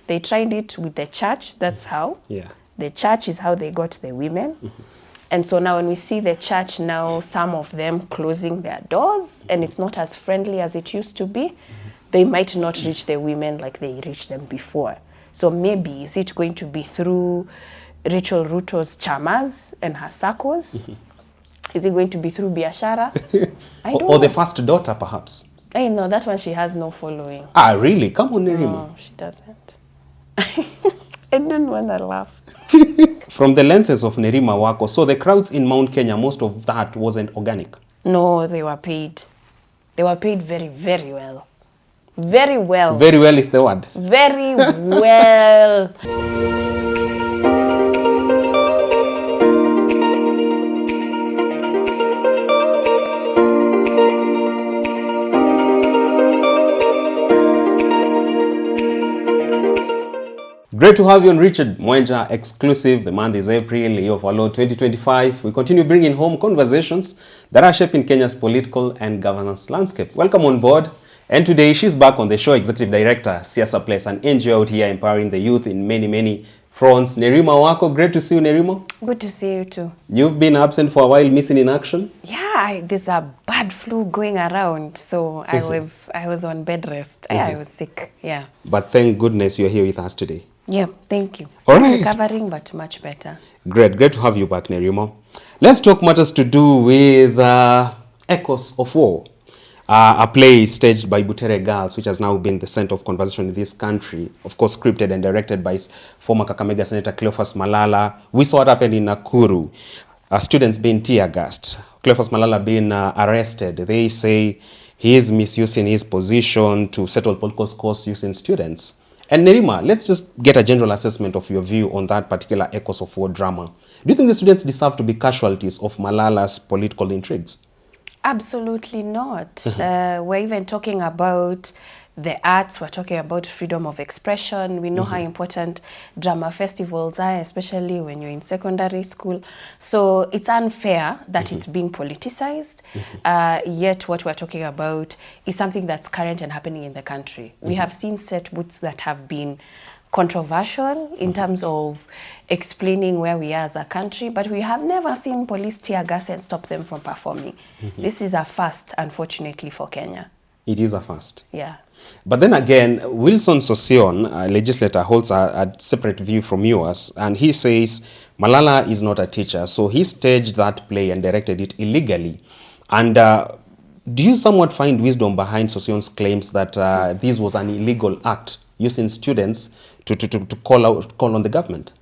They tried it with the church. That's how. Yeah. The church is how they got the women. And so now when we see the church now, some of them closing their doors, and it's not as friendly as it used to be, they might not reach the women like they reached them before. So maybe, is it going to be through Rachel Ruto's chamas and her circles? Is it going to be through Biashara? I don't know. Or the first daughter, perhaps? I know, that one she has no following. Ah, really? Come on, Nerima. No, she doesn't. I don't want to laugh. From the lenses of Nerima Wako, so the crowds in Mount Kenya, most of that wasn't organic? No, they were paid. They were paid very, very well. Very well. Very well is the word. Very well. Great to have you on Richard Mwenja exclusive. The month is April, year of our Lord 2025. We continue bringing home conversations that are shaping Kenya's political and governance landscape. Welcome on board. And today she's back on the show, Executive Director, Siasa Place, an NGO out here empowering the youth in many, many fronts. Nerima Wako, great to see you, Nerima. Good to see you too. You've been absent for a while, missing in action. Yeah, there's a bad flu going around, so I was on bed rest. I was sick. Yeah. But thank goodness you're here with us today. Yeah, thank you. All Still right. recovering, but much better. Great to have you back, Nerima. Let's talk matters to do with Echoes of War, a play staged by Butere Girls, which has now been the center of conversation in this country. Of course, scripted and directed by former Kakamega Senator Cleophas Malala. We saw what happened in Nakuru. Students being tear-gassed. Cleophas Malala being arrested. They say he is misusing his position to settle political scores using students. And Nerima, let's just get a general assessment of your view on that particular Echoes of War drama. Do you think the students deserve to be casualties of Malala's political intrigues? Absolutely not. We're even talking about the arts, we're talking about freedom of expression. We know how important drama festivals are, especially when you're in secondary school. So it's unfair that it's being politicized, yet what we're talking about is something that's current and happening in the country. We have seen set boots that have been controversial in terms of explaining where we are as a country, but we have never seen police tear gas and stop them from performing. This is a first, unfortunately, for Kenya. It is a first. Yeah. But then again, Wilson Sosion, a legislator, holds a separate view from yours, and he says Malala is not a teacher, so he staged that play and directed it illegally. And do you somewhat find wisdom behind Sosion's claims that this was an illegal act, using students to call on the government?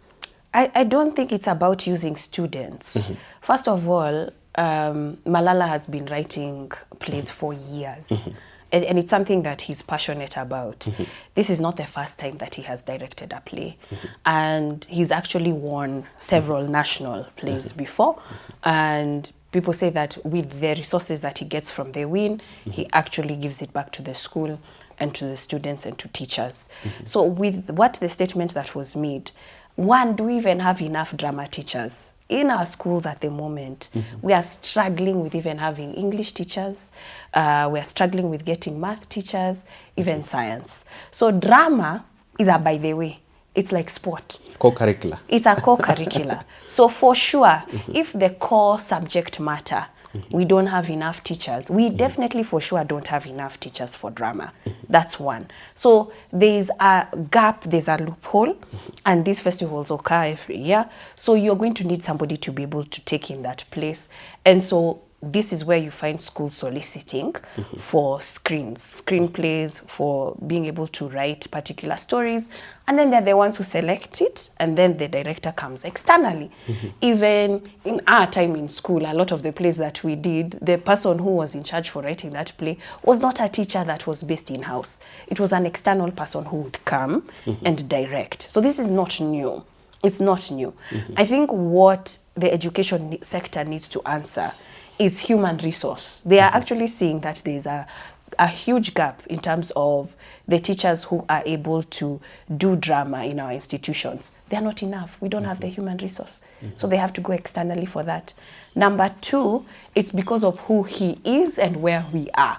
I don't think it's about using students. First of all, Malala has been writing plays for years. And it's something that he's passionate about. This is not the first time that he has directed a play. And he's actually won several national plays before. And people say that with the resources that he gets from the win, he actually gives it back to the school and to the students and to teachers. So with what the statement that was made, one, do we even have enough drama teachers? In our schools at the moment, we are struggling with even having English teachers. We are struggling with getting math teachers, even science. So drama is a by the way. It's like sport. Co-curricular. It's a co-curricular. So for sure, if the core subject matter, we don't have enough teachers. We definitely for sure don't have enough teachers for drama. That's one. So there's a gap, there's a loophole, and these festivals occur every year. So you're going to need somebody to be able to take in that place. And so this is where you find schools soliciting for screenplays, for being able to write particular stories. And then they're the ones who select it, and then the director comes externally. Even in our time in school, a lot of the plays that we did, the person who was in charge for writing that play was not a teacher that was based in-house. It was an external person who would come and direct. So this is not new. It's not new. I think what the education sector needs to answer is human resource. They are actually seeing that there's a huge gap in terms of the teachers who are able to do drama in our institutions. They're not enough. We don't have the human resource. So they have to go externally for that. Number two, it's because of who he is and where we are.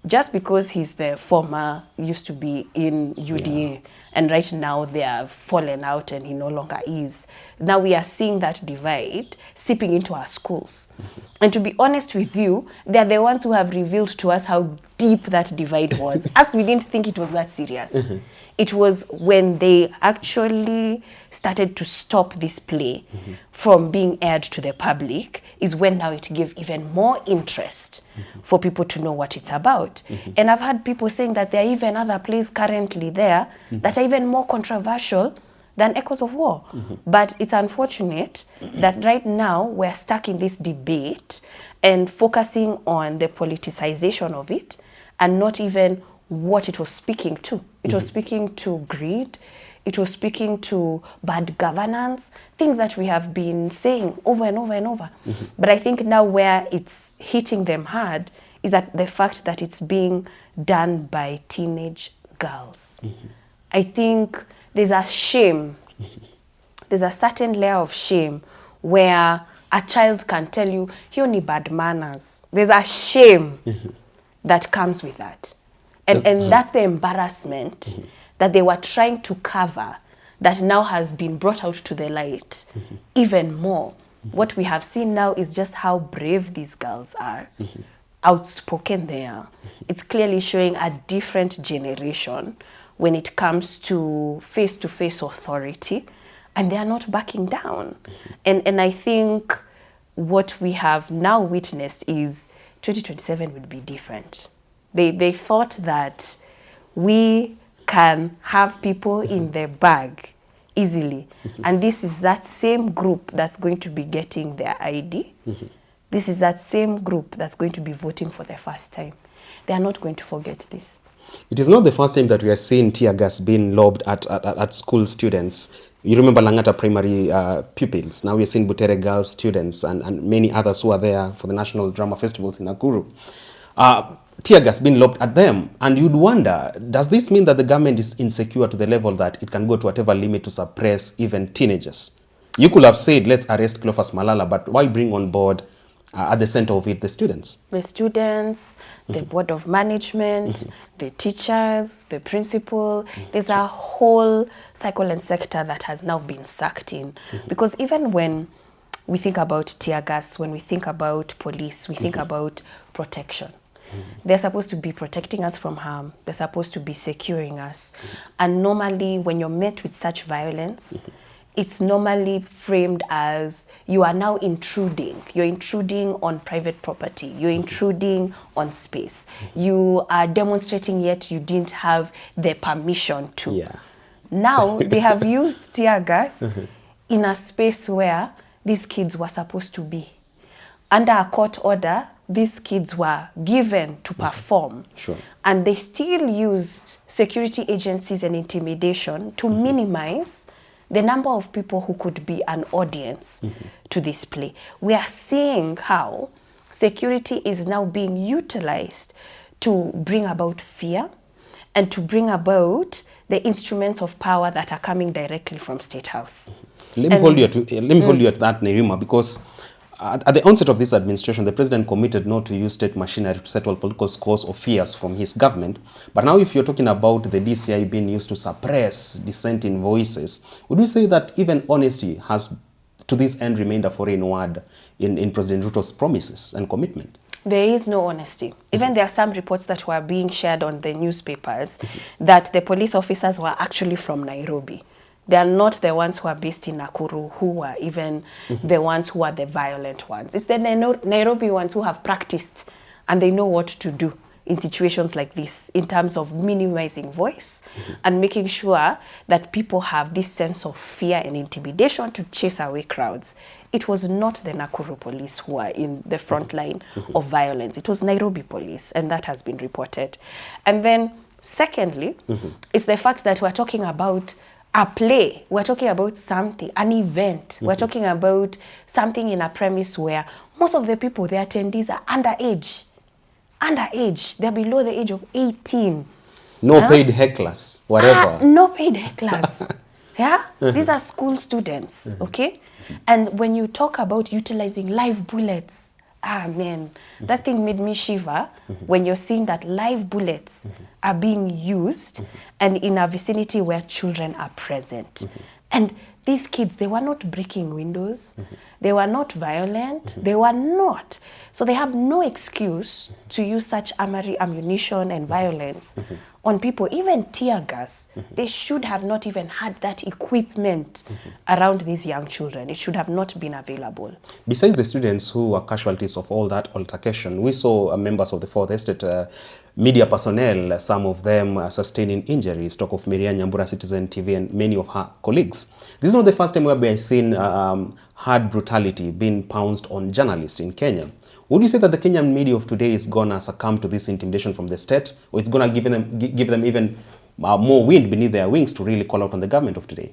Just because he's the former, used to be in UDA, and right now they have fallen out and he no longer is. Now we are seeing that divide seeping into our schools. And to be honest with you, they're the ones who have revealed to us how deep that divide was. As we didn't think it was that serious. It was when they actually started to stop this play from being aired to the public is when now it gave even more interest for people to know what it's about. And I've had people saying that there are even other plays currently there that are even more controversial than Echoes of War. But it's unfortunate that right now we're stuck in this debate and focusing on the politicization of it and not even what it was speaking to. It was speaking to greed. It was speaking to bad governance, things that we have been saying over and over and over. But I think now where it's hitting them hard is that the fact that it's being done by teenage girls. I think there's a shame. There's a certain layer of shame where a child can tell you, you need bad manners. There's a shame that comes with that. And that's the embarrassment that they were trying to cover that now has been brought out to the light even more. What we have seen now is just how brave these girls are, outspoken they are. It's clearly showing a different generation when it comes to face-to-face authority, and they are not backing down. And I think what we have now witnessed is 2027 would be different. They thought that we can have people in their bag easily. And this is that same group that's going to be getting their ID. This is that same group that's going to be voting for the first time. They are not going to forget this. It is not the first time that we are seeing tear gas being lobbed at school students. You remember Langata primary pupils. Now we are seeing Butere girls students and many others who are there for the National Drama Festivals in Nakuru. Tear gas being lobbed at them. And you'd wonder, does this mean that the government is insecure to the level that it can go to whatever limit to suppress even teenagers? You could have said, let's arrest Cleophas Malala, but why bring on board at the center of it the students? The students, the board of management, the teachers, the principal. There's a whole cycle and sector that has now been sucked in. Because even when we think about tear gas, when we think about police, we think about protection. They're supposed to be protecting us from harm. They're supposed to be securing us. And normally when you're met with such violence, it's normally framed as you are now intruding. You're intruding on private property. You're intruding on space. You are demonstrating yet you didn't have the permission to. Yeah. Now they have used tear gas in a space where these kids were supposed to be. Under a court order, these kids were given to perform. Sure. And they still used security agencies and intimidation to minimize the number of people who could be an audience to this play. We are seeing how security is now being utilized to bring about fear and to bring about the instruments of power that are coming directly from State House. Let me hold you at that, Nerima, because at the onset of this administration, the president committed not to use state machinery to settle political scores or fears from his government. But now if you're talking about the DCI being used to suppress dissenting voices, would we say that even honesty has to this end remained a foreign word in President Ruto's promises and commitment? There is no honesty. Even there are some reports that were being shared on the newspapers that the police officers were actually from Nairobi. They are not the ones who are based in Nakuru who are even the ones who are the violent ones. It's the Nairobi ones who have practiced and they know what to do in situations like this in terms of minimizing voice and making sure that people have this sense of fear and intimidation to chase away crowds. It was not the Nakuru police who are in the front line of violence. It was Nairobi police, and that has been reported. And then secondly, it's the fact that we're talking about a play. We're talking about something, an event. We're talking about something in a premise where most of the people, the attendees, are underage. Underage. They're below the age of 18. No paid hecklers, whatever. No paid hecklers. Yeah? These are school students, okay? And when you talk about utilizing live bullets, man, that thing made me shiver when you're seeing that live bullets are being used and in a vicinity where children are present. And these kids, they were not breaking windows. They were not violent. They were not. So they have no excuse to use such ammunition and violence on people, even tear gas. They should have not even had that equipment around these young children. It should have not been available. Besides the students who were casualties of all that altercation, we saw members of the Fourth Estate, media personnel, some of them sustaining injuries. Talk of Miriam Nyambura, Citizen TV, and many of her colleagues. This is not the first time where I've seen hard brutality being pounced on journalists in Kenya. Would you say that the Kenyan media of today is going to succumb to this intimidation from the state, or it's going to give them even more wind beneath their wings to really call out on the government of today?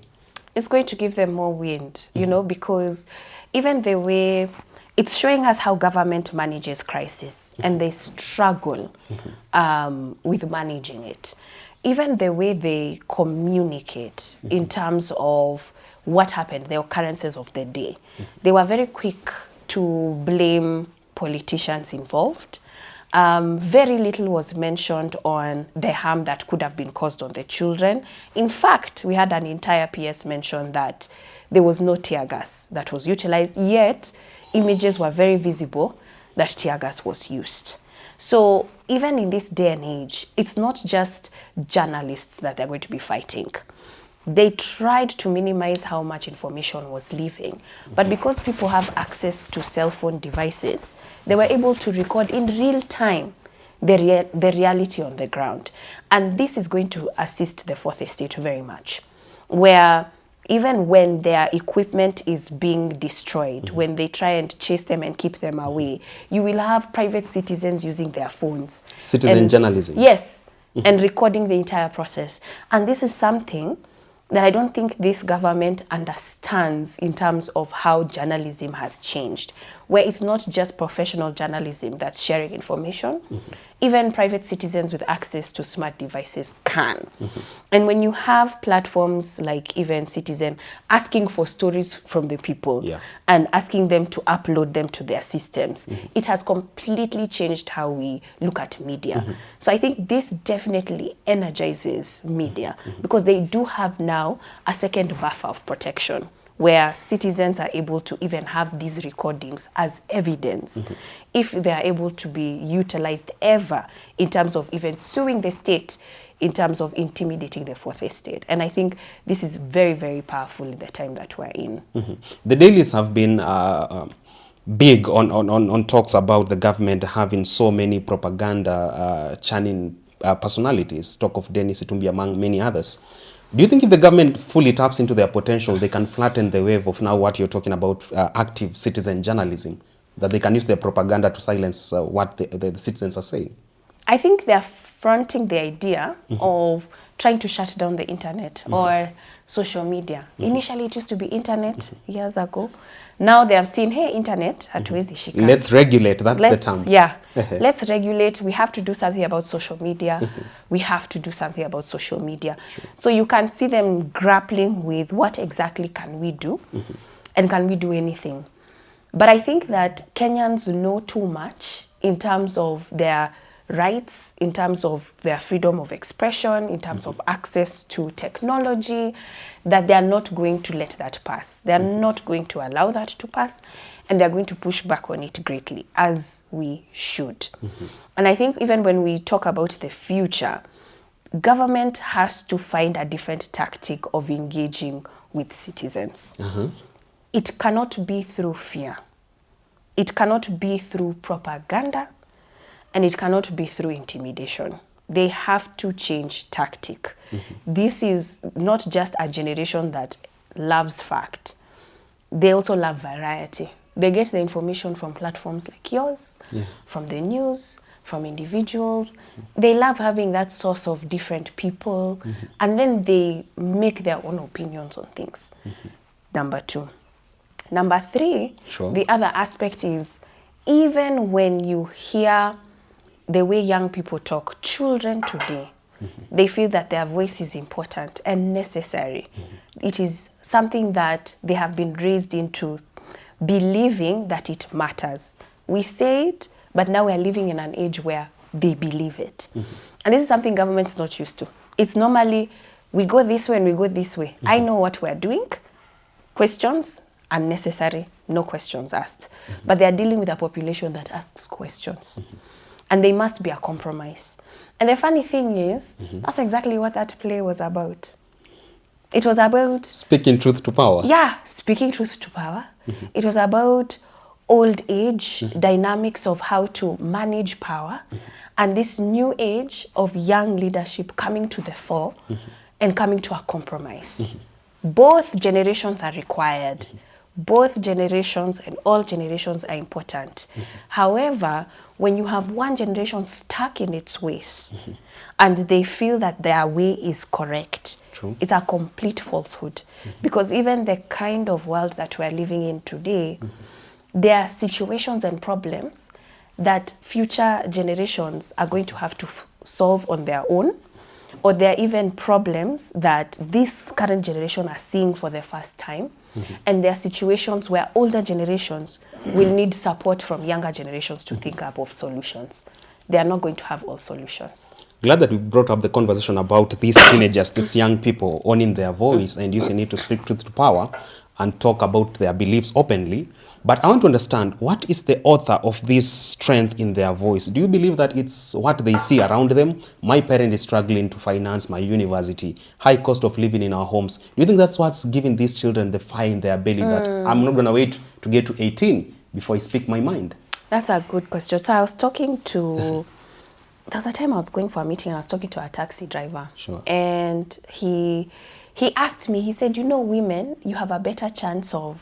It's going to give them more wind, you know, because even the way it's showing us how government manages crisis and they struggle with managing it. Even the way they communicate in terms of what happened, the occurrences of the day. They were very quick to blame politicians involved. Very little was mentioned on the harm that could have been caused on the children. In fact, we had an entire PS mention that there was no tear gas that was utilized, yet images were very visible that tear gas was used. So even in this day and age, it's not just journalists that they're going to be fighting. They tried to minimize how much information was leaving, but because people have access to cell phone devices, they were able to record in real time the reality on the ground. And this is going to assist the Fourth Estate very much, where even when their equipment is being destroyed, when they try and chase them and keep them away, you will have private citizens using their phones. Citizen journalism. Yes, and recording the entire process. And this is something that I don't think this government understands in terms of how journalism has changed, where it's not just professional journalism that's sharing information. Even private citizens with access to smart devices can. And when you have platforms like even Citizen asking for stories from the people and asking them to upload them to their systems, it has completely changed how we look at media. So I think this definitely energizes media because they do have now a second buffer of protection, where citizens are able to even have these recordings as evidence if they are able to be utilized ever in terms of even suing the state, in terms of intimidating the Fourth Estate. And I think this is very, very powerful in the time that we're in. The dailies have been big on talks about the government having so many propaganda churning personalities, talk of Dennis Itumbi among many others. Do you think if the government fully taps into their potential, they can flatten the wave of now what you're talking about, active citizen journalism, that they can use their propaganda to silence what the citizens are saying? I think they're fronting the idea of trying to shut down the internet or social media. Initially, it used to be internet years ago. Now they have seen, hey, internet, hatuwezi shika. Let's regulate, that's the term. Yeah, let's regulate. We have to do something about social media. We have to do something about social media. So you can see them grappling with what exactly can we do and can we do anything. But I think that Kenyans know too much in terms of their rights, in terms of their freedom of expression, in terms of access to technology, that they are not going to let that pass. They are not going to allow that to pass, and they're going to push back on it greatly, as we should. And I think even when we talk about the future, government has to find a different tactic of engaging with citizens. It cannot be through fear. It cannot be through propaganda. And it cannot be through intimidation. They have to change tactic. This is not just a generation that loves fact. They also love variety. They get the information from platforms like yours, from the news, from individuals. They love having that source of different people, and then they make their own opinions on things. Number two. Number three, the other aspect is, even when you hear the way young people talk, children today, they feel that their voice is important and necessary. It is something that they have been raised into believing that it matters. We say it, but now we're living in an age where they believe it. And this is something government's not used to. It's normally, we go this way and we go this way. I know what we're doing. Questions, unnecessary, no questions asked. But they're dealing with a population that asks questions. And they must be a compromise. And the funny thing is, that's exactly what that play was about. It was about... Speaking truth to power. Yeah, speaking truth to power. It was about old age, dynamics of how to manage power, and this new age of young leadership coming to the fore and coming to a compromise. Both generations are required. Both generations and all generations are important. However, when you have one generation stuck in its ways and they feel that their way is correct, True. It's a complete falsehood. Because even the kind of world that we're living in today, there are situations and problems that future generations are going to have to solve on their own, or there are even problems that this current generation are seeing for the first time. And there are situations where older generations will need support from younger generations to think up of solutions. They are not going to have all solutions. Glad that we brought up the conversation about these teenagers, these young people owning their voice and using it to speak truth to power and talk about their beliefs openly. But I want to understand, what is the author of this strength in their voice? Do you believe that it's what they see around them? My parent is struggling to finance my university, high cost of living in our homes. Do you think that's what's giving these children the fire in their belly that I'm not going to wait to get to 18 before I speak my mind? That's a good question. So I was talking to, there was a time I was going for a meeting and I was talking to a taxi driver. Sure. And he asked me, he said, you know, women, you have a better chance of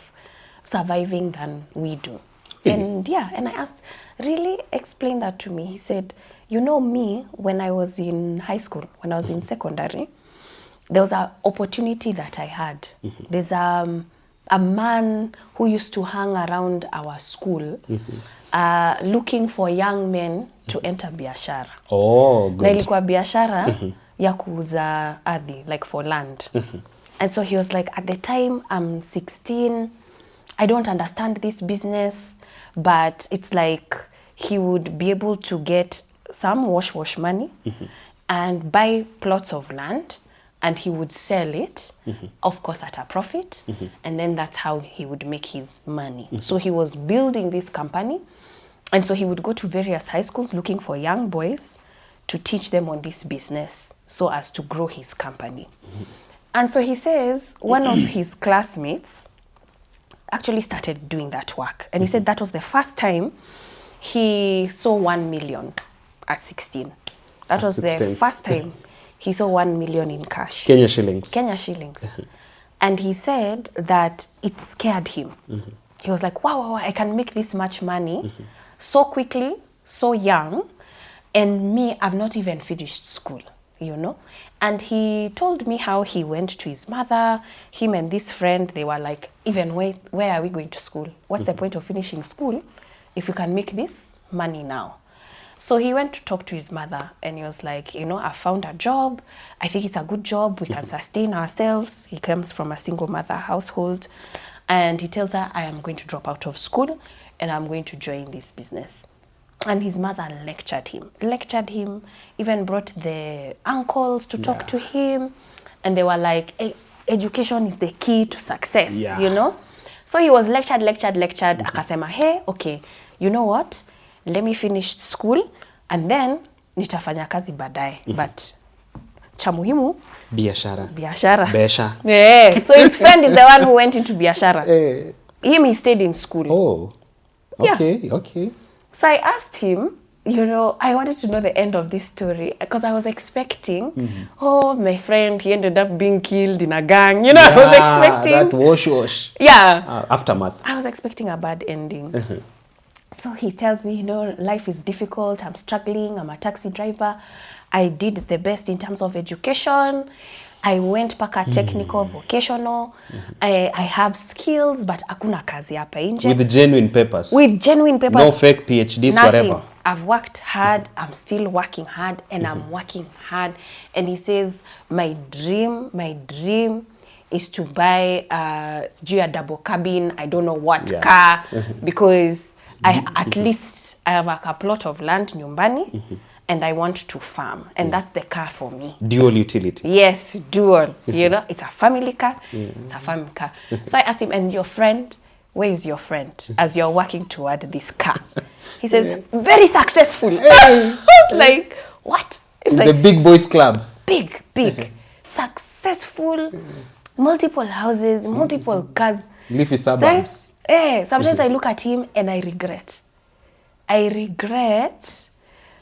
surviving than we do. Really? And yeah, and I asked, really explain that to me. He said, you know me, when I was in high school, when I was in secondary, there was an opportunity that I had. There's a man who used to hang around our school looking for young men to enter biashara. Oh, Na good. ilikuwa biashara ya kuuza ardhi, like for land. And so he was like, at the time I'm 16, I don't understand this business, but it's like he would be able to get some wash money and buy plots of land, and he would sell it, of course at a profit, and then that's how he would make his money. So he was building this company, and so he would go to various high schools looking for young boys to teach them on this business so as to grow his company. And so he says one of his classmates actually started doing that work. And he said that was the first time he saw 1 million at 16. That was 16. The first time he saw 1 million in cash. Kenya shillings. Kenya shillings. And he said that it scared him. He was like, wow, I can make this much money so quickly, so young. And me, I've not even finished school, you know. And he told me how he went to his mother, him and this friend, they were like, even where are we going to school? What's the point of finishing school if you can make this money now? So he went to talk to his mother and he was like, you know, I found a job. I think it's a good job. We can sustain ourselves. He comes from a single mother household. And he tells her, I am going to drop out of school and I'm going to join this business. And his mother lectured him, even brought the uncles to talk to him. And they were like, hey, education is the key to success, you know? So he was lectured. Akasema, hey, okay, you know what? Let me finish school and then nitafanya kazi baadaye. But cha muhimu, biashara. Besha. Yeah. So his friend is the one who went into biashara. Him, he stayed in school. Oh, okay, okay. So I asked him, you know, I wanted to know the end of this story because I was expecting, oh, my friend, he ended up being killed in a gang. You know, I was expecting. That wash. Yeah. Aftermath. I was expecting a bad ending. So he tells me, you know, life is difficult. I'm struggling. I'm a taxi driver. I did the best in terms of education. I went paka technical, vocational. I have skills, but hakuna kazi hapa nje. With genuine papers. With genuine papers. No fake PhDs, nothing. Whatever. I've worked hard. I'm still working hard, and I'm working hard. And he says, my dream is to buy a double cabin, I don't know what car, because At least I have a plot of land nyumbani, and I want to farm, and that's the car for me. Dual utility. Yes, dual. You know, it's a family car. It's a family car. So I asked him, and your friend, where is your friend as you're working toward this car? He says, very successful. Like, what? It's like The big boys club. big, successful, multiple houses, multiple cars. Leafy suburbs. Sometimes I look at him and I regret. I regret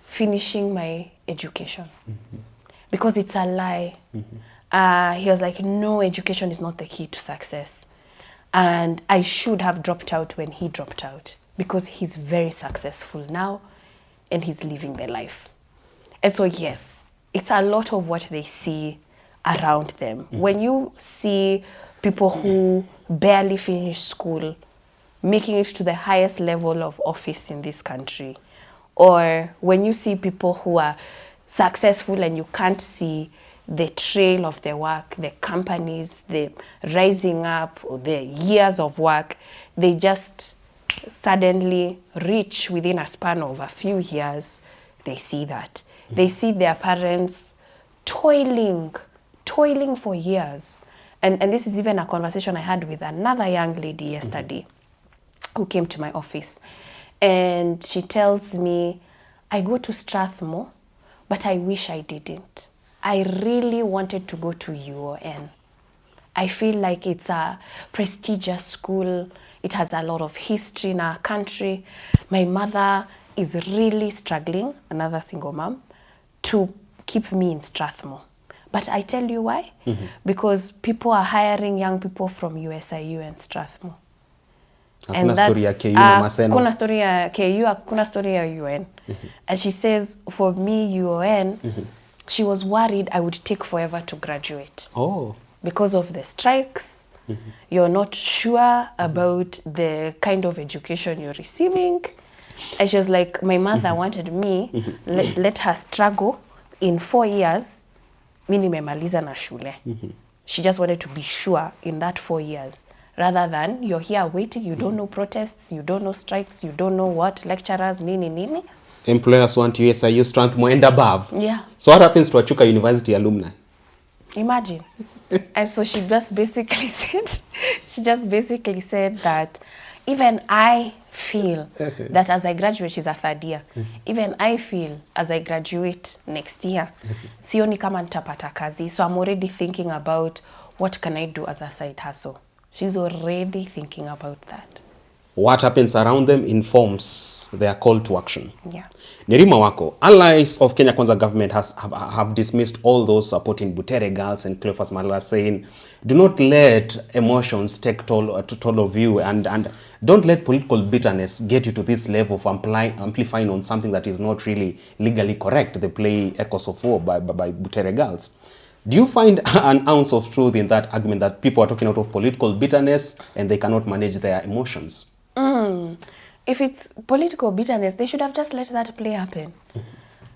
finishing my education because it's a lie. He was like, no, education is not the key to success. And I should have dropped out when he dropped out because he's very successful now and he's living the life. And so, yes, it's a lot of what they see around them. When you see people who barely finish school making it to the highest level of office in this country, or when you see people who are successful and you can't see the trail of their work, the companies, the rising up, or the years of work, they just suddenly reach within a span of a few years, they see that. They see their parents toiling for years. And this is even a conversation I had with another young lady yesterday who came to my office. And she tells me, I go to Strathmore, but I wish I didn't. I really wanted to go to UON. I feel like it's a prestigious school. It has a lot of history in our country. My mother is really struggling, another single mom, to keep me in Strathmore. But I tell you why? Because people are hiring young people from USIU and Strathmore. Hakuna story ya KU na Maseno. Hakuna story ya KU, hakuna story ya UN. And she says, for me, UON, she was worried I would take forever to graduate. Oh. Because of the strikes, you're not sure about the kind of education you're receiving. And she was like, my mother wanted me, let her struggle in 4 years. Mi nimemaliza na shule. She just wanted to be sure in that 4 years. Rather than you're here waiting, you don't know protests, you don't know strikes, you don't know what, lecturers, nini. Employers want USIU, Strathmore and above. Yeah. So what happens to a Chuka University alumni? Imagine. And so she just basically said that even I feel that as I graduate, she's a third year, even I feel as I graduate next year, sioni kama nitapata kazi. So I'm already thinking about what can I do as a side hustle. She's already thinking about that. What happens around them informs their call to action. Yeah. Nerima wako, allies of Kenya Kwanza government have dismissed all those supporting Butere girls and Cleophas Malala, saying, do not let emotions take toll of you and don't let political bitterness get you to this level of amplifying on something that is not really legally correct. They play echoes of war by Butere girls. Do you find an ounce of truth in that argument that people are talking out of political bitterness and they cannot manage their emotions? If it's political bitterness, they should have just let that play happen.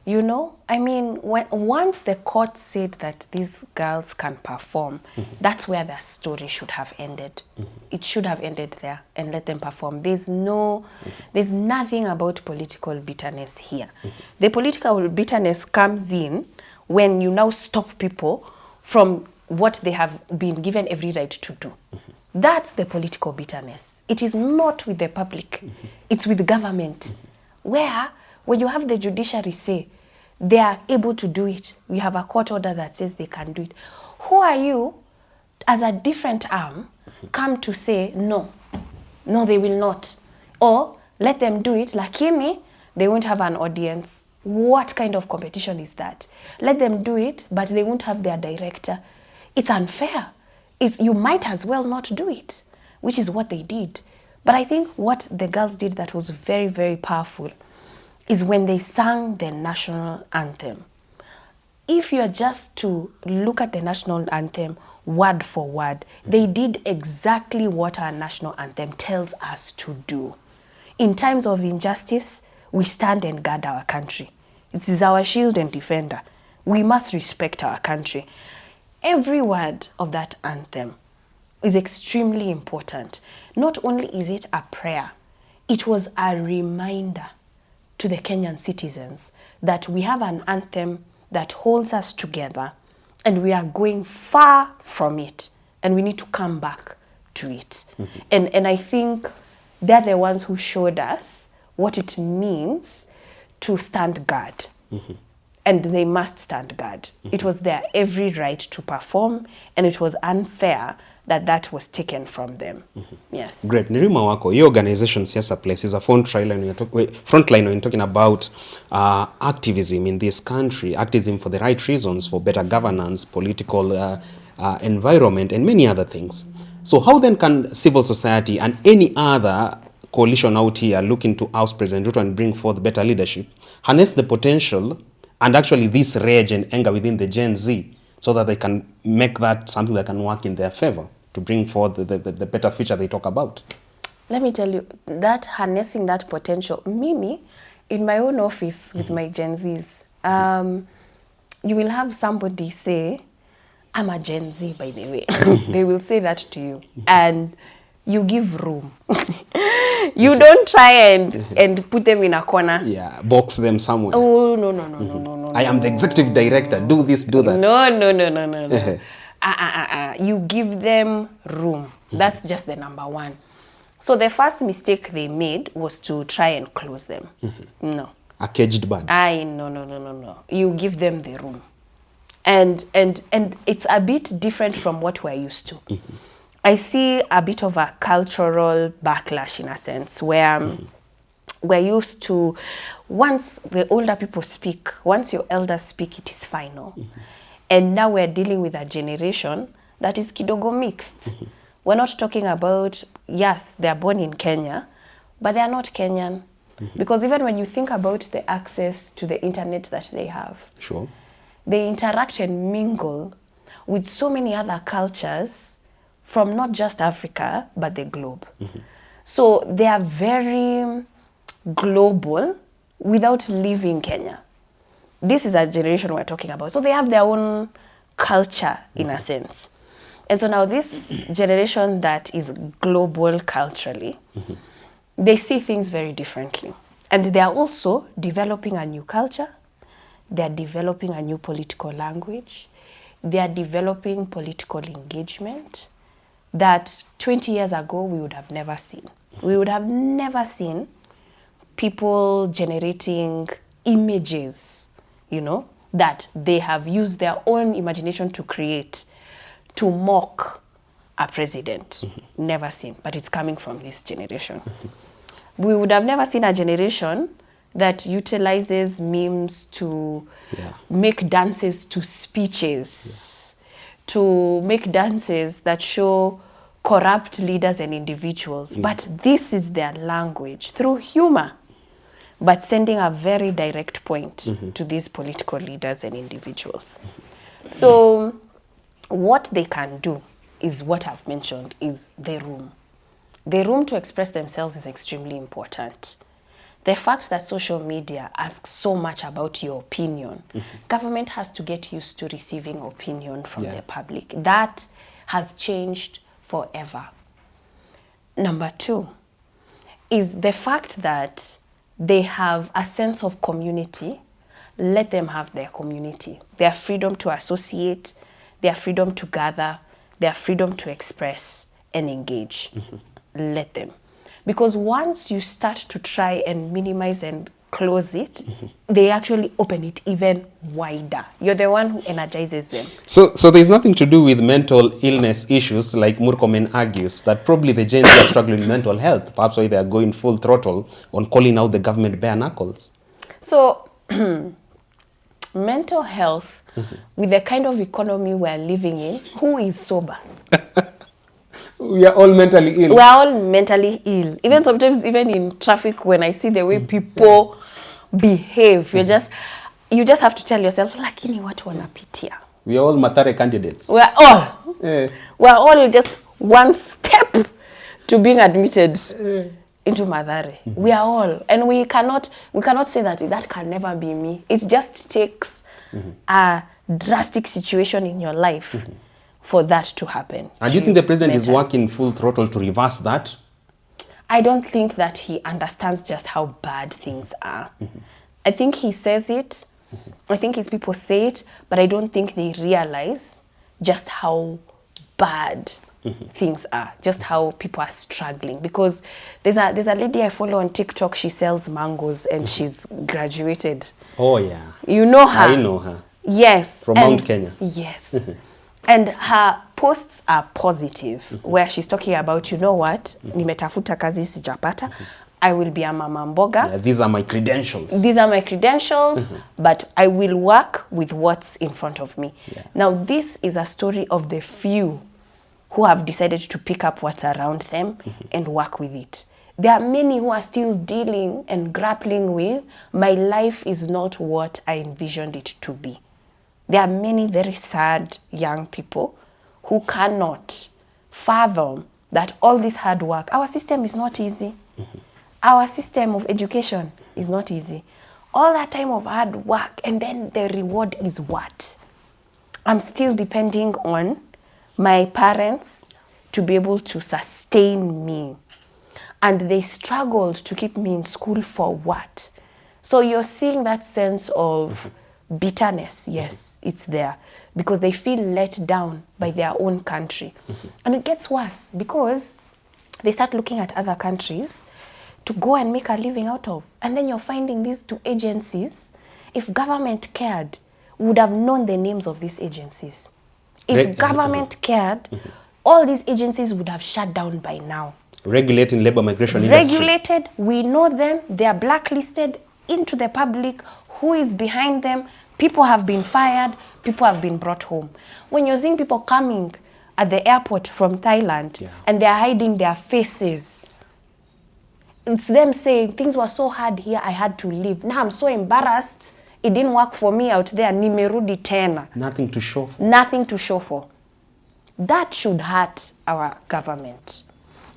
You know, I mean, once the court said that these girls can perform, that's where the story should have ended. It should have ended there and let them perform. There's nothing about political bitterness here. The political bitterness comes in when you now stop people from what they have been given every right to do. That's the political bitterness. It is not with the public. It's with the government. Where, when you have the judiciary say, they are able to do it. We have a court order that says they can do it. Who are you, as a different arm, come to say, no, they will not. Or, let them do it, lakini, they won't have an audience. What kind of competition is that? Let them do it, but they won't have their director. It's unfair. You might as well not do it, which is what they did. But I think what the girls did that was very, very powerful is when they sang the national anthem. If you are just to look at the national anthem word for word, they did exactly what our national anthem tells us to do. In times of injustice, we stand and guard our country. It is our shield and defender. We must respect our country. Every word of that anthem is extremely important. Not only is it a prayer, it was a reminder to the Kenyan citizens that we have an anthem that holds us together and we are going far from it and we need to come back to it. And I think they're the ones who showed us what it means to stand guard. And they must stand guard. It was their every right to perform, and it was unfair that that was taken from them. Yes. Great. Nirima wako, your organization Siasa Place is a frontline when you're talking about activism in this country, activism for the right reasons, for better governance, political environment, and many other things. So how then can civil society and any other coalition out here looking to oust President Ruto and bring forth better leadership harness the potential and actually this rage and anger within the Gen Z so that they can make that something that can work in their favor to bring forth the better future they talk about? Let me tell you, that harnessing that potential, Mimi, in my own office with my Gen Zs, you will have somebody say, I'm a Gen Z, by the way. They will say that to you. And you give room. You don't try and put them in a corner. Yeah, box them somewhere. Oh, no. I am the executive director. Do this, do that. No. You give them room. That's just the number one. So the first mistake they made was to try and close them. No. A caged bird. No. You give them the room. And it's a bit different from what we're used to. I see a bit of a cultural backlash in a sense where we're used to, once the older people speak, once your elders speak, it is final. And now we're dealing with a generation that is kidogo mixed. We're not talking about, yes, they're born in Kenya, but they're not Kenyan. Because even when you think about the access to the internet that they have, sure, they interact and mingle with so many other cultures from not just Africa, but the globe. So they are very global without leaving Kenya. This is a generation we're talking about. So they have their own culture in a sense. And so now this generation that is global culturally, they see things very differently. And they are also developing a new culture. They are developing a new political language. They are developing political engagement that 20 years ago we would have never seen. We would have never seen people generating images, you know, that they have used their own imagination to create, to mock a president. Never seen, but it's coming from this generation. We would have never seen a generation that utilizes memes to make dances to speeches, to make dances that show corrupt leaders and individuals. But this is their language, through humor, but sending a very direct point to these political leaders and individuals. So what they can do is what I've mentioned, is the room. The room to express themselves is extremely important. The fact that social media asks so much about your opinion, government has to get used to receiving opinion from the public. That has changed forever. Number two is the fact that they have a sense of community. Let them have their community, their freedom to associate, their freedom to gather, their freedom to express and engage. Let them. Because once you start to try and minimize and close it, they actually open it even wider. You're the one who energizes them. So there's nothing to do with mental illness issues, like Murkomen argues, that probably the Gen Z are struggling with mental health. Perhaps why they are going full throttle on calling out the government bare knuckles. So mental health, with the kind of economy we're living in, who is sober? We are all mentally ill. We are all mentally ill. Even sometimes, even in traffic, when I see the way people behave, you just have to tell yourself, lakini watu wanapitia. We are all Mathare candidates. We are all just one step to being admitted into Mathare. We are all, and we cannot say that can never be me. It just takes a drastic situation in your life for that to happen. And do you think the president is working full throttle to reverse that? I don't think that he understands just how bad things are. I think he says it, I think his people say it, but I don't think they realize just how bad things are, just how people are struggling. Because there's a lady I follow on TikTok, she sells mangoes and she's graduated. Oh yeah. You know her? I know her. Yes. From Mount Kenya. Yes. And her posts are positive, where she's talking about, you know what, nimetafuta kazi sijapata, I will be a mama mboga. Yeah, these are my credentials. These are my credentials, but I will work with what's in front of me. Yeah. Now, this is a story of the few who have decided to pick up what's around them and work with it. There are many who are still dealing and grappling with, my life is not what I envisioned it to be. There are many very sad young people who cannot fathom that all this hard work, our system is not easy. Our system of education is not easy. All that time of hard work, and then the reward is what? I'm still depending on my parents to be able to sustain me. And they struggled to keep me in school for what? So you're seeing that sense of bitterness. Yes, it's there. Because they feel let down by their own country. And it gets worse because they start looking at other countries to go and make a living out of. And then you're finding these two agencies, if government cared, would have known the names of these agencies. If government cared, all these agencies would have shut down by now. Regulating labor migration industry. Regulated, we know them, they are blacklisted into the public, who is behind them, people have been fired, people have been brought home. When you're seeing people coming at the airport from Thailand and they're hiding their faces, it's them saying, things were so hard here, I had to leave. Now I'm so embarrassed, it didn't work for me out there, nimerudi tena. Nothing to show for. Nothing to show for. That should hurt our government.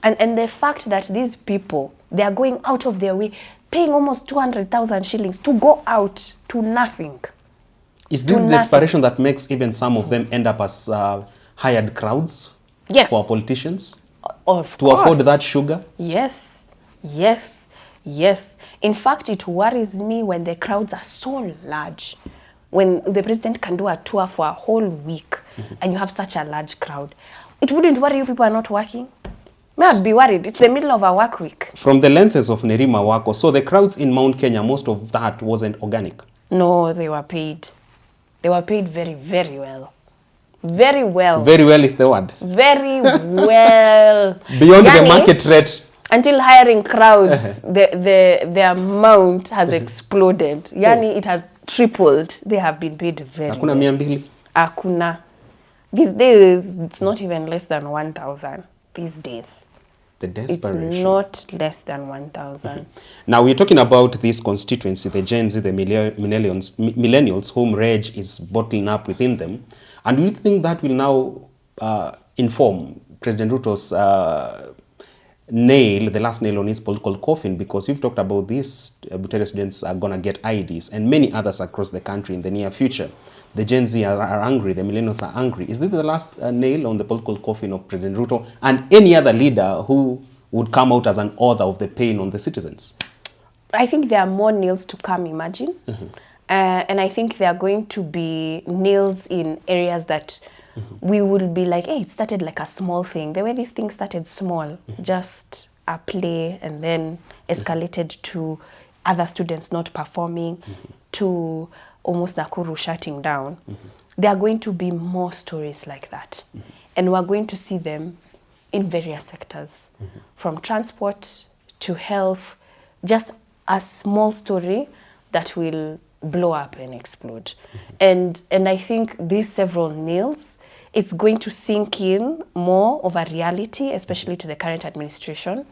And the fact that these people, they are going out of their way, paying almost 200,000 shillings to go out to nothing. Is this the desperation that makes even some of them end up as hired crowds for politicians? Of course. To afford that sugar? Yes, yes, yes. In fact, it worries me when the crowds are so large. When the president can do a tour for a whole week and you have such a large crowd. It wouldn't worry you people are not working? I'd be worried. It's the middle of a work week. From the lenses of Nerima Wako, so the crowds in Mount Kenya, most of that wasn't organic? No, they were paid. They were paid very, very well. Very well. Very well is the word. Very well. Beyond the market rate. Until hiring crowds, the amount has exploded. Yani, it has tripled. They have been paid very well. Hakuna 200? Hakuna. These days, it's not even less than 1,000. These days. The desperation. It's not less than 1,000. Now we're talking about this constituency, the Gen Z, the millennials whom rage is bottling up within them. And do you think that will now inform President Ruto's the last nail on his political coffin? Because you've talked about this, Butere students are going to get IDs and many others across the country in the near future. The Gen Z are angry, the millennials are angry. Is this the last nail on the political coffin of President Ruto and any other leader who would come out as an author of the pain on the citizens? I think there are more nails to come, imagine. And I think there are going to be nails in areas that we will be like, hey, it started like a small thing. The way these things started small, just a play, and then escalated to other students not performing, to almost Nakuru shutting down. There are going to be more stories like that. And we're going to see them in various sectors, from transport to health, just a small story that will blow up and explode. And I think these several nails, it's going to sink in more of a reality, especially to the current administration,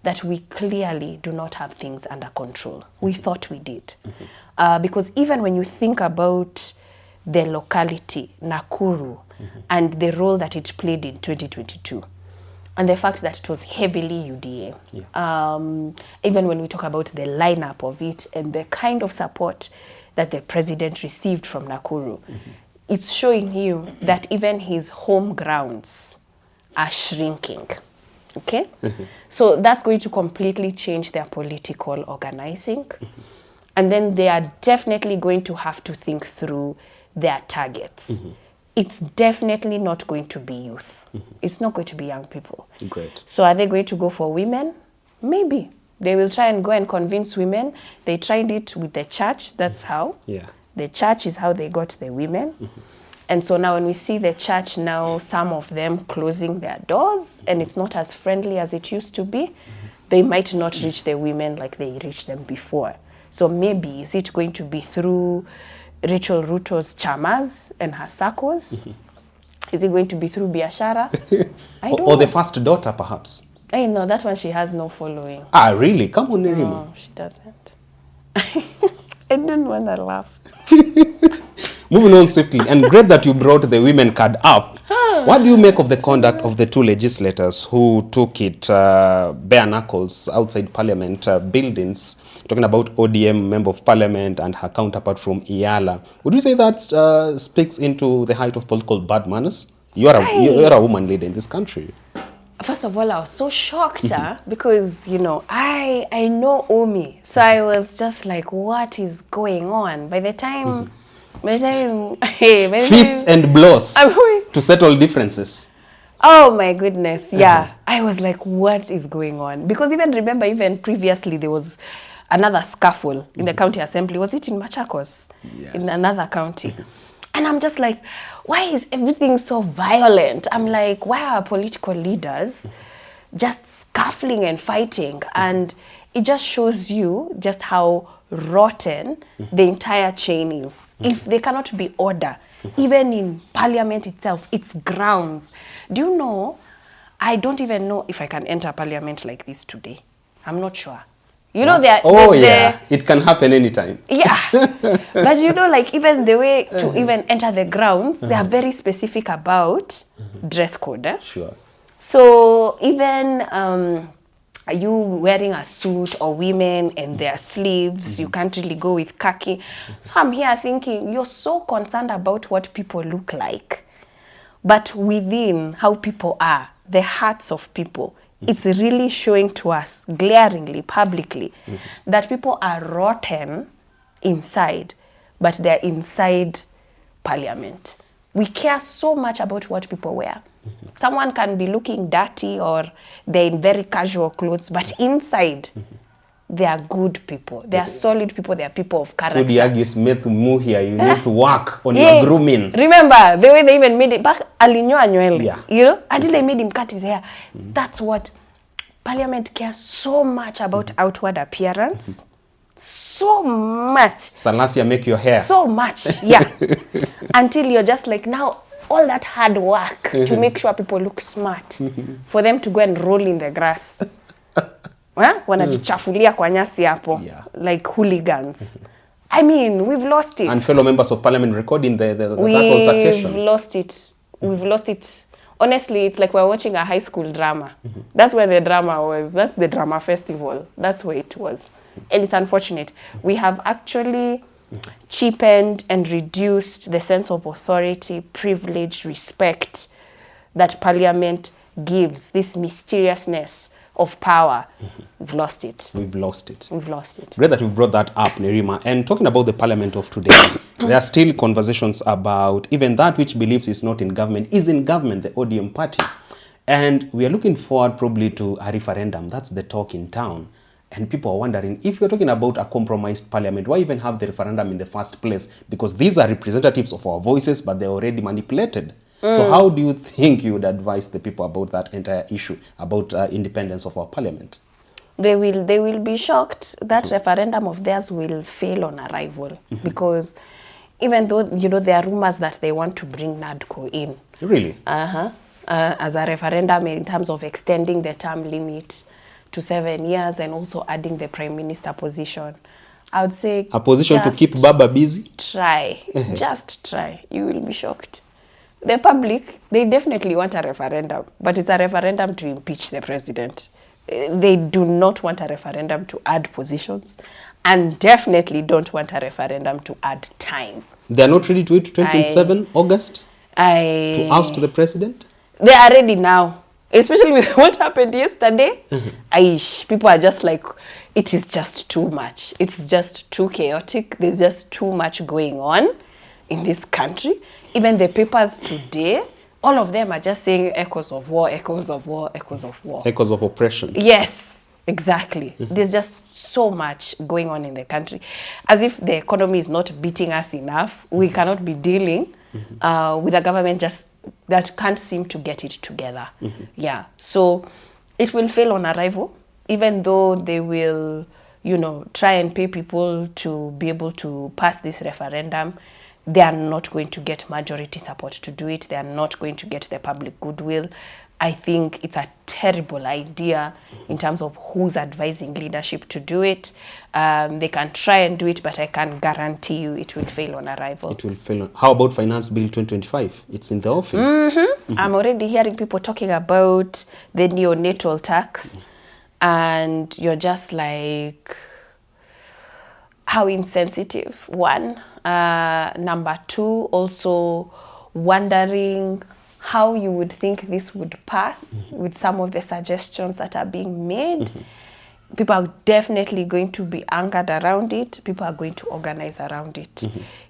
that we clearly do not have things under control. We thought we did. Because even when you think about the locality, Nakuru, and the role that it played in 2022, and the fact that it was heavily UDA, even when we talk about the lineup of it and the kind of support that the president received from Nakuru, it's showing you that even his home grounds are shrinking. Okay? So that's going to completely change their political organizing. And then they are definitely going to have to think through their targets. It's definitely not going to be youth. It's not going to be young people. Great. So are they going to go for women? Maybe. They will try and go and convince women. They tried it with the church. That's how. Yeah. The church is how they got the women. And so now when we see the church now, some of them closing their doors, and it's not as friendly as it used to be, they might not reach the women like they reached them before. So maybe, is it going to be through Rachel Ruto's chamas and her circles? Is it going to be through Biashara? I don't Or the know. first daughter, perhaps? I know, that one she has no following. Ah, really? Come on, Nerima. No, she doesn't. I didn't want to laugh. Moving on swiftly, and great that you brought the women card up. What do you make of the conduct of the two legislators who took it bare knuckles outside parliament buildings, talking about ODM member of parliament and her counterpart from Iyala? Would you say that speaks into the height of political bad manners? You're a woman leader in this country. First of all, I was so shocked because, you know, I know Omi. So I was just like, what is going on? By the time... Fists and blows to settle differences. Oh my goodness, yeah. I was like, what is going on? Because remember, even previously there was another scuffle in the county assembly. Was it in Machakos? Yes. In another county. And I'm just like, why is everything so violent? I'm like, why are political leaders just scuffling and fighting? And it just shows you just how rotten the entire chain is. If there cannot be order, even in parliament itself, its grounds. Do you know, I don't even know if I can enter parliament like this today. I'm not sure. You know, it can happen anytime. Yeah. But you know, like even the way to even enter the grounds, they are very specific about dress code. Sure. So even are you wearing a suit, or women and their sleeves, you can't really go with khaki. So I'm here thinking, you're so concerned about what people look like, but within how people are, the hearts of people, it's really showing to us glaringly, publicly, that people are rotten inside, but they're inside parliament. We care so much about what people wear. Someone can be looking dirty or they're in very casual clothes, but inside, they are good people. They are solid people. They are people of character. So the argues made to move here. You need to work on your grooming. Remember, the way they even made it back, alinyoa nywele. Yeah. You know, until they made him cut his hair. That's what parliament cares so much about outward appearance. So much. Salasia, make your hair. So much, yeah. Until you're just like, now, all that hard work to make sure people look smart, for them to go and roll in the grass. Wanajichafulia kwa nyasi hapo, like hooligans. I mean, we've lost it. And fellow members of parliament recording that altercation. We've lost it. We've lost it. Honestly, it's like we're watching a high school drama. That's where the drama was. That's the drama festival. That's where it was. And it's unfortunate. We have actually cheapened and reduced the sense of authority, privilege, respect that parliament gives, this mysteriousness of power. We've lost it. We've lost it. We've lost it. Great that you brought that up, Nerima. And talking about the parliament of today, there are still conversations about even that which believes is not in government, is in government, the ODM party. And we are looking forward probably to a referendum. That's the talk in town. And people are wondering, if you're talking about a compromised parliament, why even have the referendum in the first place? Because these are representatives of our voices, but they're already manipulated. So how do you think you would advise the people about that entire issue, about independence of our parliament? They will be shocked. That referendum of theirs will fail on arrival. Because even though, you know, there are rumors that they want to bring NADCO in. Really? As a referendum in terms of extending the term limit to 7 years and also adding the prime minister position. I would say a position to keep Baba busy? Try. Just try. You will be shocked. The public, they definitely want a referendum, but it's a referendum to impeach the president. They do not want a referendum to add positions, and definitely don't want a referendum to add time. They're not ready to wait to 27 August to oust the president? They are ready now. especially with what happened yesterday. People are just like, it is just too much. It's just too chaotic. There's just too much going on in this country. Even the papers today, all of them are just saying echoes of war, echoes of war, echoes of war. Echoes of oppression. Yes, exactly. There's just so much going on in the country. As if the economy is not beating us enough. We cannot be dealing with a government just that can't seem to get it together. Yeah. So it will fail on arrival, even though they will, try and pay people to be able to pass this referendum. They are not going to get majority support to do it. They are not going to get the public goodwill. I think it's a terrible idea in terms of who's advising leadership to do it. They can try and do it, but I can guarantee you it will fail on arrival. It will fail. How about Finance Bill 2025? It's in the offing. I'm already hearing people talking about the neonatal tax, and you're just like, how insensitive, one. Number two, also wondering how you would think this would pass with some of the suggestions that are being made. People are definitely going to be angered around it. People are going to organize around it.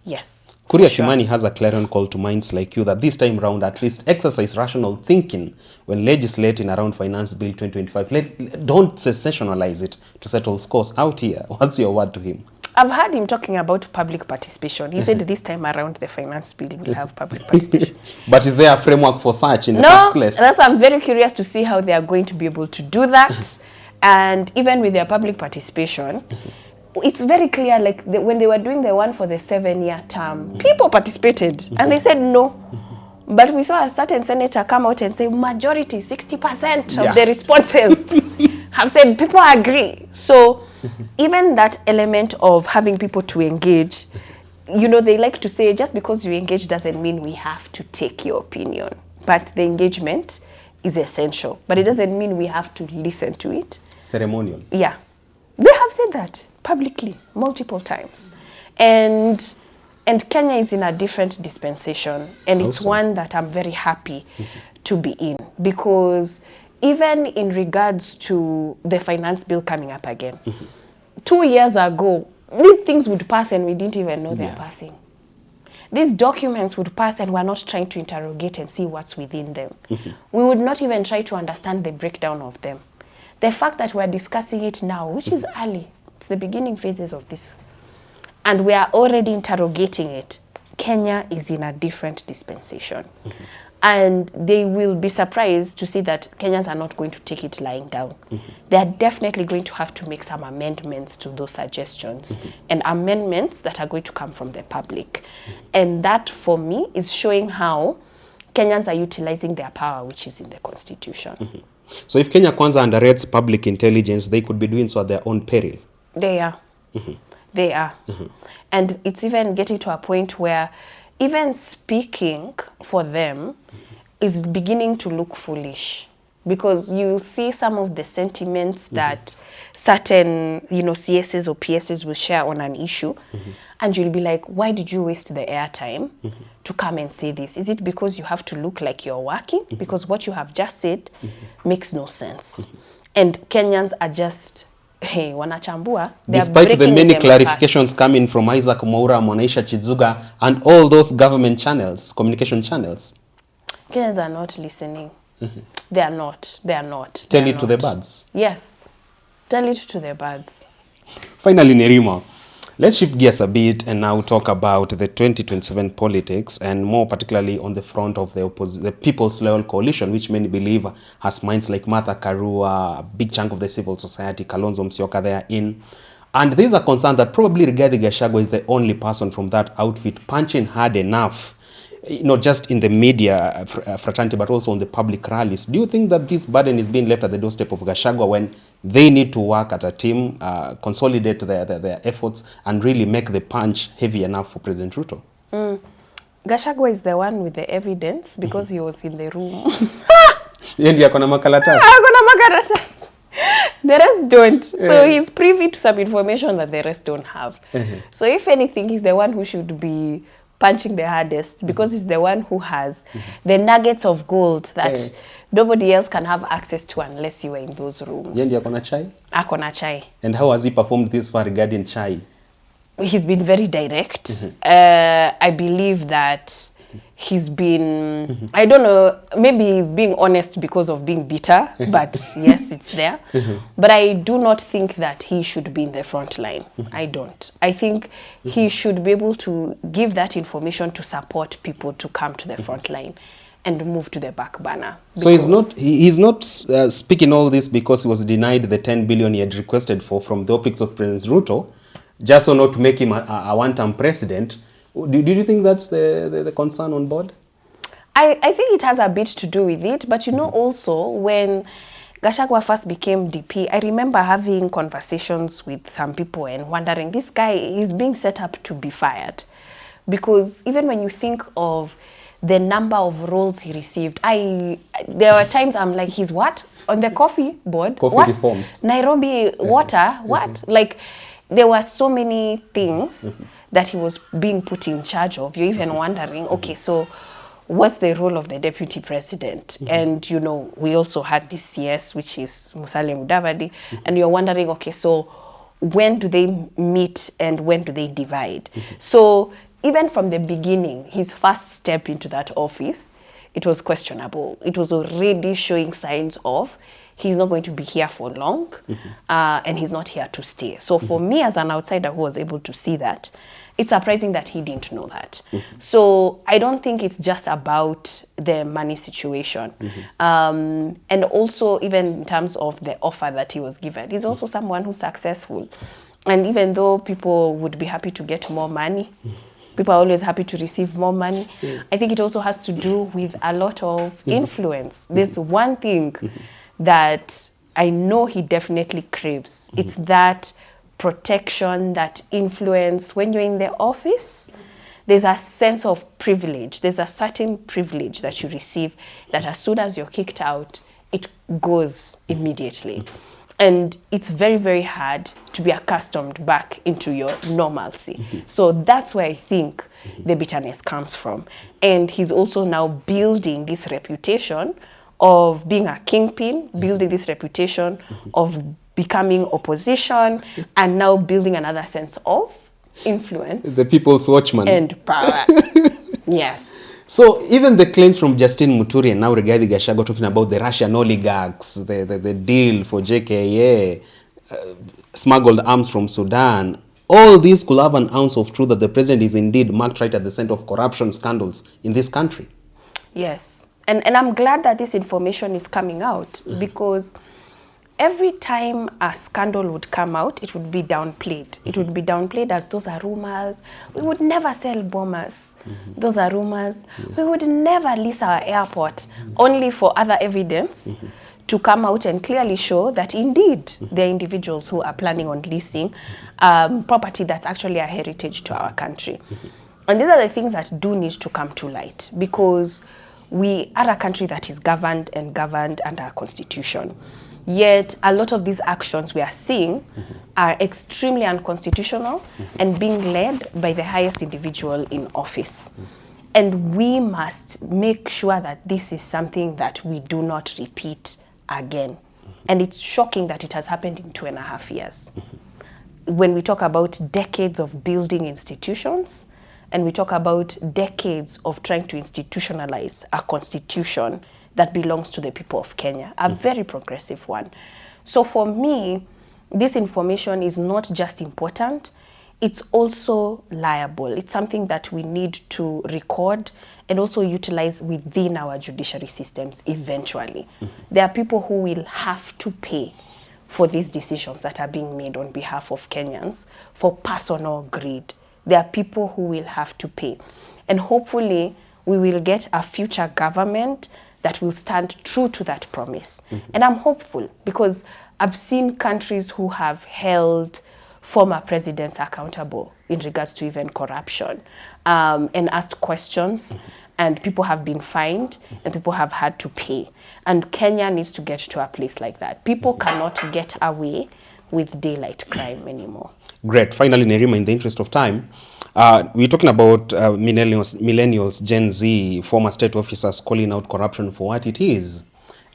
Yes. Kuria Kimani has a clarion call to minds like you that this time round at least exercise rational thinking when legislating around Finance Bill 2025. Don't sensationalize it to settle scores out here. What's your word to him? I've heard him talking about public participation. He said this time around the finance bill will have public participation. But is there a framework for such in the first place? No, I'm very curious to see how they are going to be able to do that. And even with their public participation, it's very clear, like when they were doing the one for the 7-year term, people participated and they said no. But we saw a certain senator come out and say majority, 60% of the responses have said people agree. So even that element of having people to engage, they like to say just because you engage doesn't mean we have to take your opinion. But the engagement is essential. But it doesn't mean we have to listen to it. Ceremonial. Yeah. They have said that publicly multiple times. And Kenya is in a different dispensation. And it's one that I'm very happy to be in. Because even in regards to the finance bill coming up again, 2 years ago, these things would pass and we didn't even know they're passing. These documents would pass and we're not trying to interrogate and see what's within them. We would not even try to understand the breakdown of them. The fact that we're discussing it now, which is early, it's the beginning phases of this, and we are already interrogating it, Kenya is in a different dispensation. And they will be surprised to see that Kenyans are not going to take it lying down. They are definitely going to have to make some amendments to those suggestions, and amendments that are going to come from the public. And that, for me, is showing how Kenyans are utilizing their power, which is in the Constitution. So if Kenya Kwanza underrates public intelligence, they could be doing so at their own peril. They are. They are. And it's even getting to a point where even speaking for them is beginning to look foolish, because you see some of the sentiments that certain, CSs or PSs will share on an issue, and you'll be like, why did you waste the airtime to come and say this? Is it because you have to look like you're working? Because what you have just said makes no sense. And Kenyans are just, hey, wanachambua. Despite the many clarifications coming from Isaac Mwaura, Mwanaisha Chizuga, and all those government channels, communication channels. Kenyans are not listening. They are not. They are not. Tell it to the birds. Yes. Tell it to the birds. Finally, Nerima, let's shift gears a bit and now talk about the 2027 politics, and more particularly on the front of the People's Loyal Coalition, which many believe has minds like Martha Karua, a big chunk of the civil society, Kalonzo Musyoka they are in. And there's a concern that probably Rigathi Gachagua is the only person from that outfit punching hard enough, not just in the media fraternity, but also on the public rallies. Do you think that this burden is being left at the doorstep of Gachagua when they need to work at a team, consolidate their efforts, and really make the punch heavy enough for President Ruto? Gachagua is the one with the evidence because he was in the room. Yendi akona makalatas. Akona makalatas. The rest don't. So he's privy to some information that the rest don't have. So if anything, he's the one who should be punching the hardest, because he's the one who has the nuggets of gold that nobody else can have access to unless you are in those rooms. Yendi akona chai? Akona chai. And how has he performed this far regarding chai? He's been very direct. I believe that he's been, I don't know, maybe he's being honest because of being bitter, but yes, it's there. But I do not think that he should be in the front line. I don't. I think he should be able to give that information to support people to come to the front line and move to the back burner. So he's not speaking all this because he was denied the 10 billion he had requested for from the optics of President Ruto, just so not to make him a one-term president. Do you think that's the concern on board? I think it has a bit to do with it, but you know, also when Gachagua first became DP, I remember having conversations with some people and wondering, this guy is being set up to be fired. Because even when you think of the number of roles he received, there were times I'm like, he's what? On the coffee board? Coffee what? reforms. Nairobi water? What? Like, there were so many things that he was being put in charge of. You're even wondering, okay, so what's the role of the deputy president? And, you know, we also had this CS, which is Mudavadi, and you're wondering, okay, so when do they meet and when do they divide? So even from the beginning, his first step into that office, it was questionable. It was already showing signs of he's not going to be here for long, and he's not here to stay. So for me as an outsider who was able to see that, it's surprising that he didn't know that. So I don't think it's just about the money situation. And also even in terms of the offer that he was given, he's also someone who's successful. And even though people would be happy to get more money, people are always happy to receive more money, I think it also has to do with a lot of influence. There's one thing that I know he definitely craves. It's that protection, that influence. When you're in the office, there's a sense of privilege. There's a certain privilege that you receive that as soon as you're kicked out, it goes immediately. And it's very, very hard to be accustomed back into your normalcy. So that's where I think the bitterness comes from. And he's also now building this reputation of being a kingpin, building this reputation of becoming opposition, and now building another sense of influence. The people's watchman. And power. Yes. So even the claims from Justin Muturi and now Rigathi Gachagua talking about the Russian oligarchs, the deal for JKA, smuggled arms from Sudan, all these could have an ounce of truth that the president is indeed marked right at the center of corruption scandals in this country. Yes. And I'm glad that this information is coming out, because every time a scandal would come out, it would be downplayed. It would be downplayed as those are rumors. We would never sell bombers. Those are rumors. We would never lease our airport, only for other evidence to come out and clearly show that indeed there are individuals who are planning on leasing property that's actually a heritage to our country. And these are the things that do need to come to light, because we are a country that is governed under a constitution. Yet a lot of these actions we are seeing are extremely unconstitutional and being led by the highest individual in office. And we must make sure that this is something that we do not repeat again. And it's shocking that it has happened in 2.5 years. When we talk about decades of building institutions, and we talk about decades of trying to institutionalize a constitution that belongs to the people of Kenya, a very progressive one. So for me, this information is not just important, it's also liable. It's something that we need to record and also utilize within our judiciary systems eventually. There are people who will have to pay for these decisions that are being made on behalf of Kenyans for personal greed. There are people who will have to pay. And hopefully, we will get a future government that will stand true to that promise. And I'm hopeful, because I've seen countries who have held former presidents accountable in regards to even corruption, and asked questions, and people have been fined, and people have had to pay. And Kenya needs to get to a place like that. People cannot get away with daylight crime anymore. Great. Finally, Nerima, in the interest of time, we're talking about millennials, Gen Z, former state officers calling out corruption for what it is.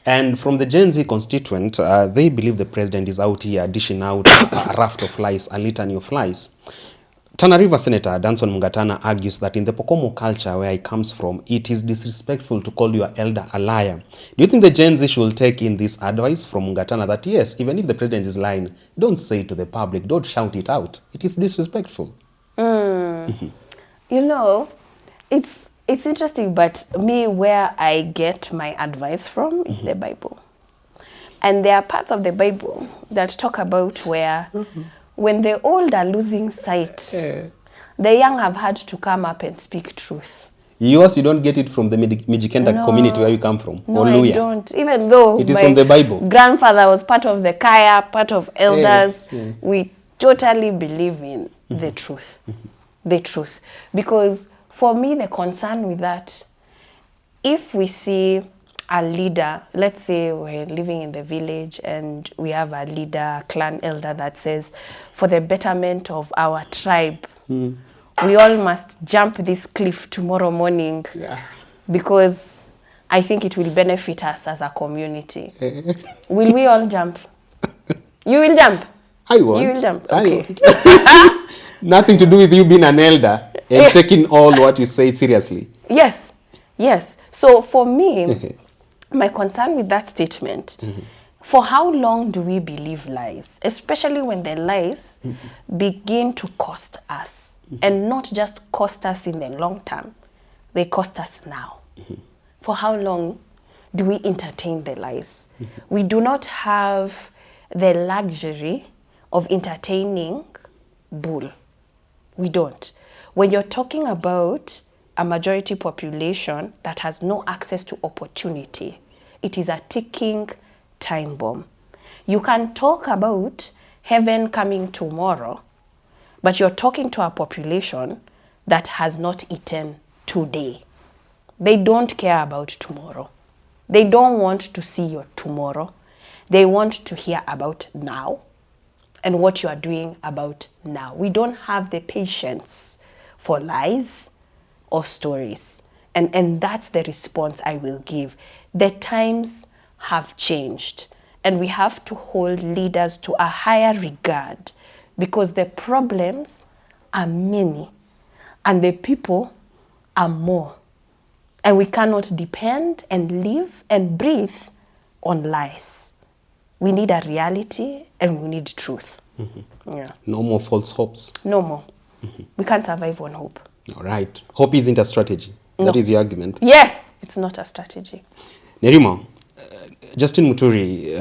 And from the Gen Z constituent, they believe the president is out here dishing out a raft of lies, a litany of lies. Tana River Senator Danson Mungatana argues that in the Pokomo culture where he comes from, it is disrespectful to call your elder a liar. Do you think the Gen Z should take in this advice from Mungatana that yes, even if the president is lying, don't say it to the public, don't shout it out. It is disrespectful. You know, it's interesting, but me, where I get my advice from is the Bible. And there are parts of the Bible that talk about where when the old are losing sight, the young have had to come up and speak truth. You don't get it from the Mijikenda community where you come from? No, or I don't. Even though it is from the Bible. Grandfather was part of the Kaya, part of elders, we totally believe in the truth. The truth. Because for me, the concern with that, if we see a leader, let's say we're living in the village and we have a leader, a clan elder that says, for the betterment of our tribe, we all must jump this cliff tomorrow morning because I think it will benefit us as a community. Will we all jump? You will jump? I won't. You will jump? Okay. I won't. Nothing to do with you being an elder and taking all what you say seriously. Yes, yes. So for me, my concern with that statement, for how long do we believe lies? Especially when the lies begin to cost us. And not just cost us in the long term, they cost us now. For how long do we entertain the lies? We do not have the luxury of entertaining bull. We don't. When you're talking about a majority population that has no access to opportunity, it is a ticking time bomb. You can talk about heaven coming tomorrow, but you're talking to a population that has not eaten today. They don't care about tomorrow. They don't want to see your tomorrow. They want to hear about now and what you are doing about now. We don't have the patience for lies or stories. And that's the response I will give. The times have changed, and we have to hold leaders to a higher regard because the problems are many and the people are more. And we cannot depend and live and breathe on lies. We need a reality and we need truth. Yeah. No more false hopes. No more. We can't survive on hope. All right. Hope isn't a strategy. That is your argument. Yes, it's not a strategy. Nerima, Justin Muturi,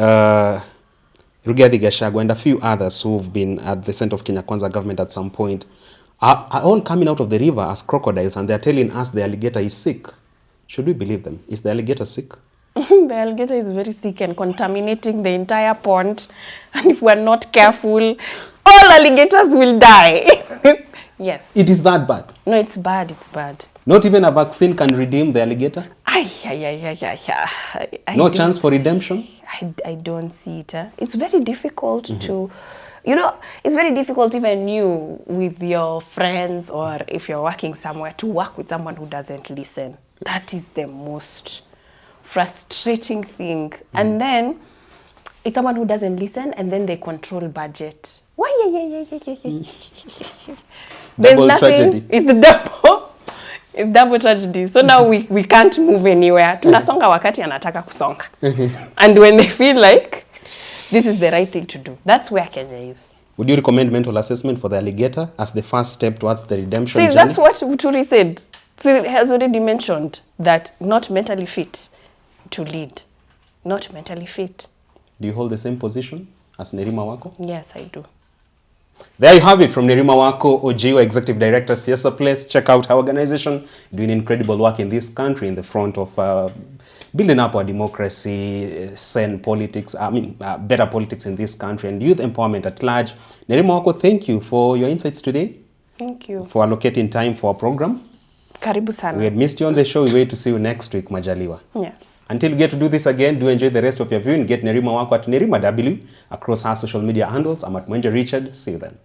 Rigathi Gachagua, and a few others who've been at the center of Kenya Kwanza government at some point are all coming out of the river as crocodiles, and they're telling us the alligator is sick. Should we believe them? Is the alligator sick? The alligator is very sick and contaminating the entire pond. And if we're not careful, all alligators will die. Yes. It is that bad? No, it's bad. It's bad. Not even a vaccine can redeem the alligator? No chance for redemption? I don't see it. It's very difficult to, it's very difficult even you with your friends or if you're working somewhere to work with someone who doesn't listen. That is the most frustrating thing. And then it's someone who doesn't listen and then they control budget. There's double nothing. Tragedy. It's double tragedy. So now we can't move anywhere. Tunasonga wakati anataka kusonga. And when they feel like this is the right thing to do, that's where Kenya is. Would you recommend mental assessment for the alligator as the first step towards the redemption journey? That's what Muturi said. He has already mentioned that not mentally fit to lead. Not mentally fit. Do you hold the same position as Nerima Wako? Yes, I do. There you have it from Nerima Wako, Ojiwa, Executive Director, Siasa Place. Check out her organization doing incredible work in this country in the front of building up our democracy, sane politics, better politics in this country and youth empowerment at large. Nerima Wako, thank you for your insights today. Thank you. For allocating time for our program. Karibu sana. We had missed you on the show. We wait to see you next week, Majaliwa. Yes. Until we get to do this again, do enjoy the rest of your viewing. Get Nerima Wako at Nerima W across her social media handles. I'm at Mwenja Richard. See you then.